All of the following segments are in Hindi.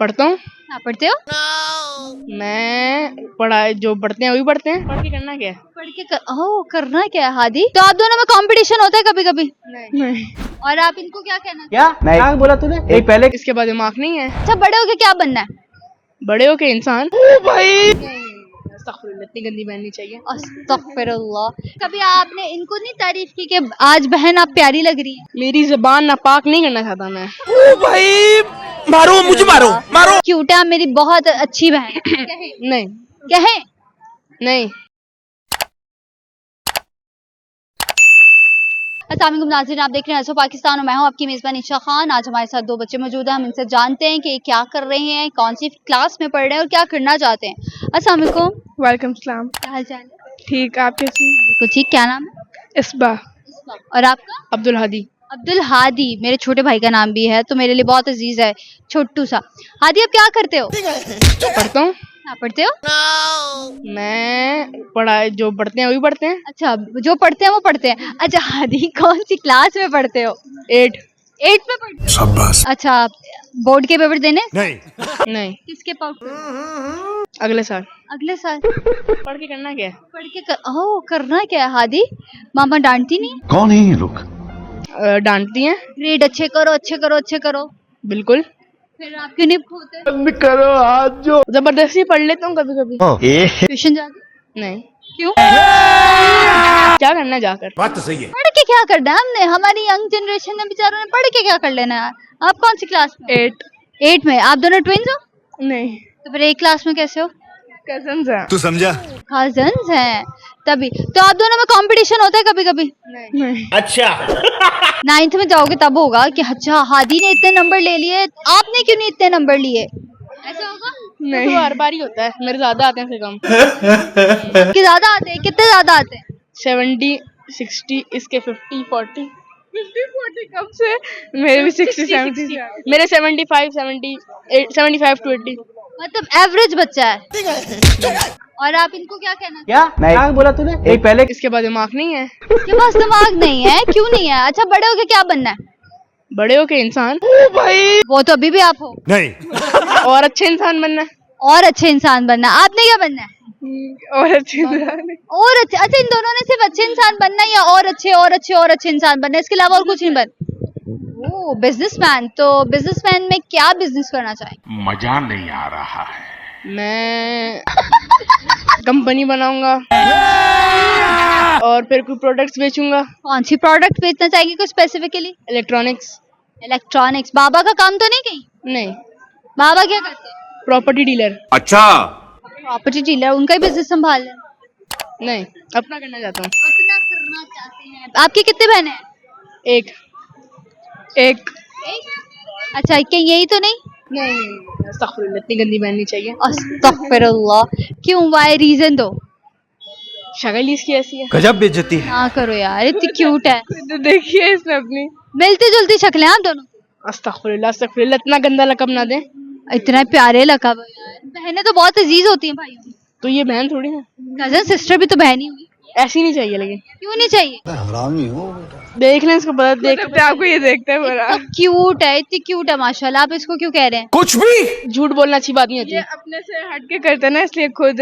पढ़ता हूँ। क्या पढ़ते हो? मैं पढ़ाई जो पढ़ते हैं वही पढ़ते हैं। पढ़ के करना क्या है? पढ़ के करना क्या है हादी? तो आप दोनों में कंपटीशन होता है कभी कभी? नहीं। और आप इनको क्या कहना? क्या नहीं क्या बोला तूने? एक पहले इसके बाद दिमाग नहीं है। अच्छा, बड़े होके क्या बनना है? बड़े हो के इंसान। भाई अस्तगफुरुल्लाह, इतनी गंदी बहन नहीं चाहिए। अस्तगफिरुल्लाह। कभी आपने इनको नहीं तारीफ की कि आज बहन आप प्यारी लग रही है? मेरी जबान नापाक नहीं करना चाहता मैं। भाई मारो मुझे मारो क्यूट है, मेरी बहुत अच्छी बहन है। कहें? नहीं कहें? नहीं। अस्सलाम वालेकुम नाज़रीन, आप देख रहे हैं ऐसो पाकिस्तान और मैं हूं आपकी मेज़बान ईशा खान। आज हमारे साथ दो बच्चे मौजूद हैं, हम इनसे जानते हैं कि ये क्या कर रहे हैं, कौन सी क्लास में पढ़ रहे हैं और क्या करना चाहते हैं। अस्सलाम वालेकुम। वालेकुम सलाम। क्या हाल चाल है? ठीक, आप कैसी? बिल्कुल ठीक। क्या नाम है? इसबा। और आपका? अब्दुल हादी। अब्दुल हादी मेरे छोटे भाई का नाम भी है, तो मेरे लिए बहुत अजीज है, छोटू सा। हादी, आप क्या करते हो? पढ़ता हूँ। क्या पढ़ते हो? मैं पढ़ाई जो पढ़ते हैं वही पढ़ते हैं। अच्छा, जो पढ़ते हैं वो पढ़ते हैं। अच्छा हादी, कौन सी क्लास में पढ़ते हो? 8। 8 में पढ़ते हो? शाबाश। अच्छा, बोर्ड के पेपर देने? नहीं, किसके पास? अगले साल। अगले साल। पढ़ के करना क्या है? पढ़ के करना क्या है हादी? मामा डांटती नहीं? कौन है ये लोग? डांटती हैं। ग्रेड अच्छे करो, अच्छे करो, अच्छे करो। बिल्कुल। फिर आप क्यों नहीं होते? बंद करो हाथ जो जबरदस्ती पढ़ लेता हूँ कभी कभी। ट्यूशन जाते? नहीं। क्यों? क्या करना है जाकर? बात तो सही है। पढ़ के क्या करना है हमने? हमारी यंग जनरेशन ने बेचारों ने पढ़ के क्या कर लेना है? आप कौन सी क्लास में? 8। 8 में। आप दोनों ट्विंस हो? नहीं, तो फिर एक क्लास में कैसे हो? कजन्स हैं। तू समझा? कजन्स हैं तभी। तो आप दोनों में कंपटीशन होता है कभी कभी? नहीं। अच्छा 9th में जाओगे तब होगा कि अच्छा हादी ने इतने नंबर ले लिए, आपने क्यों नहीं इतने नंबर लिए? ऐसा होगा? नहीं, तो हर बार ही होता है। मेरे ज्यादा आते हैं फिर कम। आपके ज्यादा आते हैं? कितने ज्यादा आते हैं? 70, 60, इसके 50, 40। 50, 40 कब से? मेरे भी 60, 70। मेरे 75, 70, 75 to 80। मतलब एवरेज बच्चा है। और आप इनको क्या कहना? क्या नहीं क्या बोला तूने? एक पहले इसके बाद दिमाग नहीं है। इसके पास दिमाग नहीं है? क्यों नहीं है? अच्छा, बड़े होके क्या बनना है? बड़े हो के इंसान। भाई वो तो अभी भी आप हो। नहीं और अच्छे इंसान बनना है। और अच्छे इंसान बनना है। आपने क्या बनना है? और अच्छे इंसान। और अच्छे। अच्छा, इन दोनों ने सिर्फ अच्छे इंसान बनना है या और अच्छे और अच्छे और अच्छे इंसान बनना है? इसके अलावा और कुछ नहीं बन? ओ, बिजनेसमैन। तो बिजनेसमैन में क्या बिजनेस करना चाहेंगे? मजा नहीं आ रहा है। मैं कंपनी बनाऊंगा और फिर कुछ प्रोडक्ट्स बेचूंगा। कौन सी प्रोडक्ट बेचना चाहेंगे कुछ स्पेसिफिकली? इलेक्ट्रॉनिक्स। इलेक्ट्रॉनिक्स। बाबा का काम तो नहीं कहीं? नहीं, बाबा क्या करते हैं? Property dealer. अच्छा प्रॉपर्टी डीलर। उनका ही बिजनेस संभाल रहे हैं? नहीं, अपना करना चाहता हूँ। अपना करना चाहते हैं। आपकी कितने बहनें हैं? एक। अच्छा, क्या यही तो नहीं? नहीं, अस्तगफुरुल्लाह, इतनी गंदी बहन नहीं चाहिए। अस्तगफिरुल्लाह। क्यों? वाई रीजन दो। शक्ल ही इसकी ऐसी है। गजब बेइज्जती है। ना करो यार, इतनी क्यूट है। तो देखिए इसने अपनी। मिलती जुलती शक्लें आप दोनों। अस्तगफुरुल्लाह, अस्तगफुरुल्लाह, इतना गंदा लकब ना दे। इतना प्यारे लकब है यार। बहनें तो बहुत अजीज होती हैं भाइयों। तो ये बहन थोड़ी है। कजन सिस्टर भी तो बहन ही हुई। ऐसी नहीं चाहिए लेकिन। क्यों नहीं चाहिए? देख लें इसको, पता देखते आपको ये देखते हैं बड़ा क्यूट है, इतनी क्यूट है माशाल्लाह। आप इसको क्यों कह रहे हैं? कुछ भी झूठ बोलना अच्छी बात नहीं होती। अपने से हट के करते ना, इसलिए खुद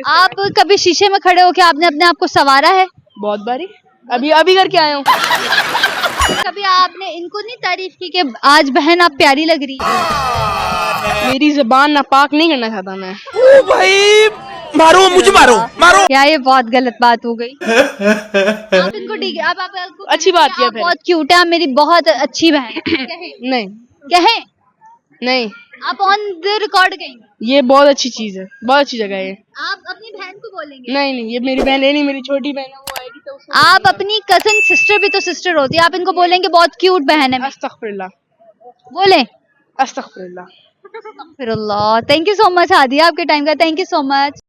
आप कभी शीशे में खड़े होके आपने अपने आप को संवारा है? बहुत बारी। अभी करके आया हूँ। कभी आपने इनको नहीं तारीफ की कि आज बहन आप प्यारी लग रही है? मेरी जबान नापाक नहीं करना चाहता मैं। भाई मारो मुझे मारो क्या ये बहुत गलत बात हो गई? आप इनको ठीक है, आप आपको अच्छी बात किया आप फिर। बहुत क्यूट है, मेरी बहुत अच्छी बहन है। कहें? नहीं। कहें? नहीं, आप ऑन द रिकॉर्ड कहेंगे? ये बहुत अच्छी चीज है, बहुत अच्छी जगह है ये। आप अपनी बहन को बोलेंगे? नहीं, ये मेरी बहन है नहीं, मेरी छोटी बहन है, वो आएगी तो उसको। आप अपनी कजन सिस्टर भी तो सिस्टर होती है, आप इनको बोलेंगे बहुत क्यूट बहन है मेरी। अस्तगफुरुल्लाह, बोले? अस्तगफुरुल्लाह। फिर thank you so much Hadi, आपके टाइम का थैंक यू सो मच।